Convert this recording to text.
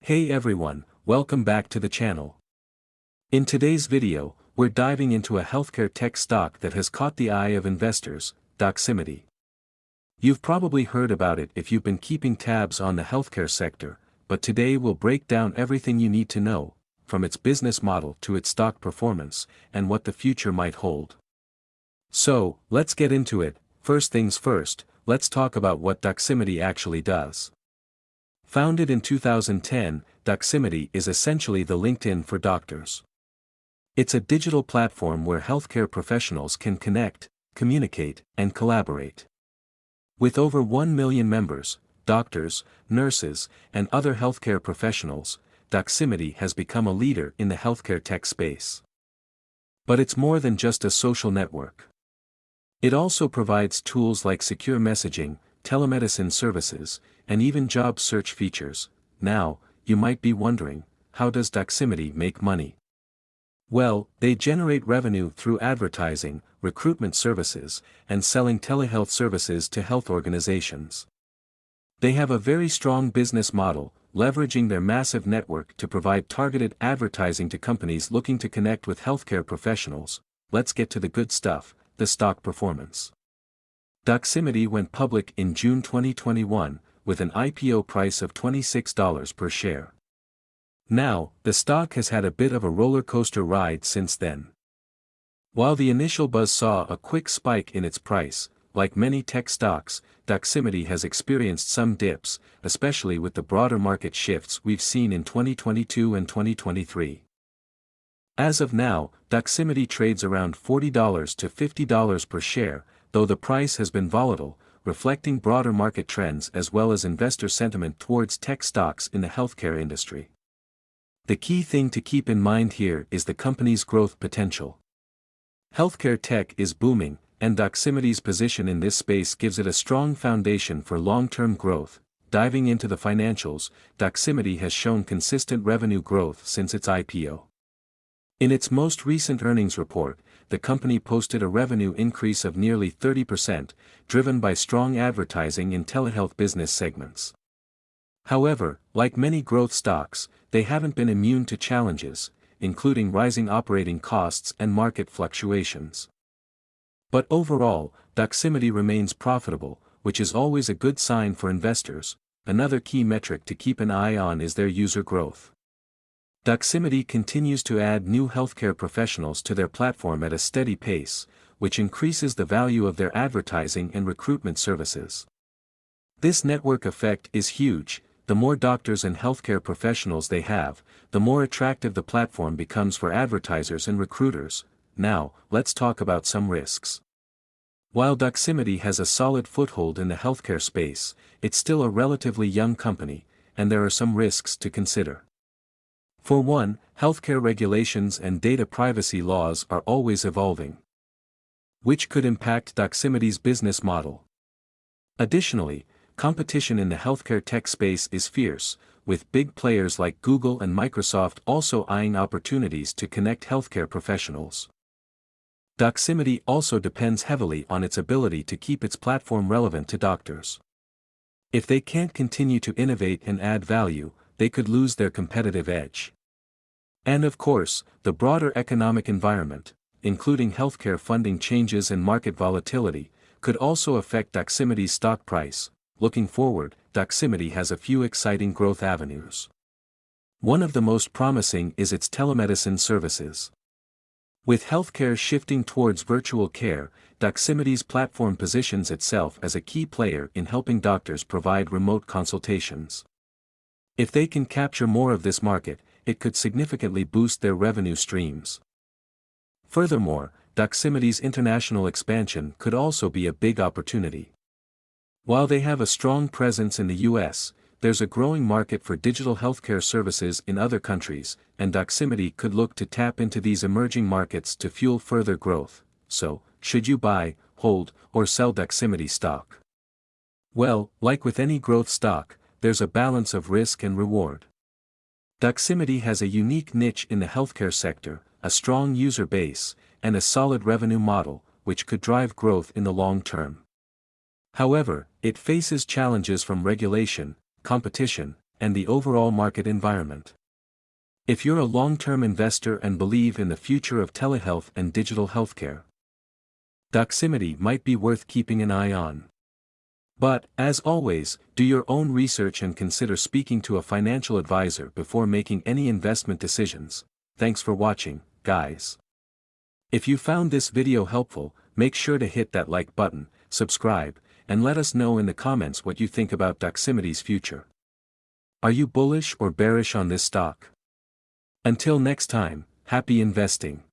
Hey everyone, welcome back to the channel. In today's video, we're diving into a healthcare tech stock that has caught the eye of investors, Doximity. You've probably heard about it if you've been keeping tabs on the healthcare sector, but today we'll break down everything you need to know, from its business model to its stock performance, and what the future might hold. So, let's get into it. First things first, let's talk about what Doximity actually does. Founded in 2010, Doximity is essentially the LinkedIn for doctors. It's a digital platform where healthcare professionals can connect, communicate, and collaborate. With over 1 million members, doctors, nurses, and other healthcare professionals, Doximity has become a leader in the healthcare tech space. But it's more than just a social network. It also provides tools like secure messaging, telemedicine services, and even job search features. Now, you might be wondering, how does Doximity make money? Well, they generate revenue through advertising, recruitment services, and selling telehealth services to health organizations. They have a very strong business model, leveraging their massive network to provide targeted advertising to companies looking to connect with healthcare professionals. Let's get to the good stuff, the stock performance. Doximity went public in June 2021, with an IPO price of $26 per share. Now, the stock has had a bit of a roller coaster ride since then. While the initial buzz saw a quick spike in its price, like many tech stocks, Doximity has experienced some dips, especially with the broader market shifts we've seen in 2022 and 2023. As of now, Doximity trades around $40 to $50 per share, though the price has been volatile, reflecting broader market trends as well as investor sentiment towards tech stocks in the healthcare industry. The key thing to keep in mind here is the company's growth potential. Healthcare tech is booming, and Doximity's position in this space gives it a strong foundation for long-term growth. Diving into the financials, Doximity has shown consistent revenue growth since its IPO. In its most recent earnings report, the company posted a revenue increase of nearly 30%, driven by strong advertising in telehealth business segments. However, like many growth stocks, they haven't been immune to challenges, including rising operating costs and market fluctuations. But overall, Doximity remains profitable, which is always a good sign for investors. Another key metric to keep an eye on is their user growth. Doximity continues to add new healthcare professionals to their platform at a steady pace, which increases the value of their advertising and recruitment services. This network effect is huge. The more doctors and healthcare professionals they have, the more attractive the platform becomes for advertisers and recruiters. Now, let's talk about some risks. While Doximity has a solid foothold in the healthcare space, it's still a relatively young company, and there are some risks to consider. For one, healthcare regulations and data privacy laws are always evolving, which could impact Doximity's business model. Additionally, competition in the healthcare tech space is fierce, with big players like Google and Microsoft also eyeing opportunities to connect healthcare professionals. Doximity also depends heavily on its ability to keep its platform relevant to doctors. If they can't continue to innovate and add value, they could lose their competitive edge. And of course, the broader economic environment, including healthcare funding changes and market volatility, could also affect Doximity's stock price. Looking forward, Doximity has a few exciting growth avenues. One of the most promising is its telemedicine services. With healthcare shifting towards virtual care, Doximity's platform positions itself as a key player in helping doctors provide remote consultations. If they can capture more of this market, it could significantly boost their revenue streams. Furthermore, Doximity's international expansion could also be a big opportunity. While they have a strong presence in the US, there's a growing market for digital healthcare services in other countries, and Doximity could look to tap into these emerging markets to fuel further growth. So, should you buy, hold, or sell Doximity stock? Well, like with any growth stock, there's a balance of risk and reward. Doximity has a unique niche in the healthcare sector, a strong user base, and a solid revenue model, which could drive growth in the long term. However, it faces challenges from regulation, competition, and the overall market environment. If you're a long-term investor and believe in the future of telehealth and digital healthcare, Doximity might be worth keeping an eye on. But, as always, do your own research and consider speaking to a financial advisor before making any investment decisions. Thanks for watching, guys. If you found this video helpful, make sure to hit that like button, subscribe, and let us know in the comments what you think about Doximity's future. Are you bullish or bearish on this stock? Until next time, happy investing.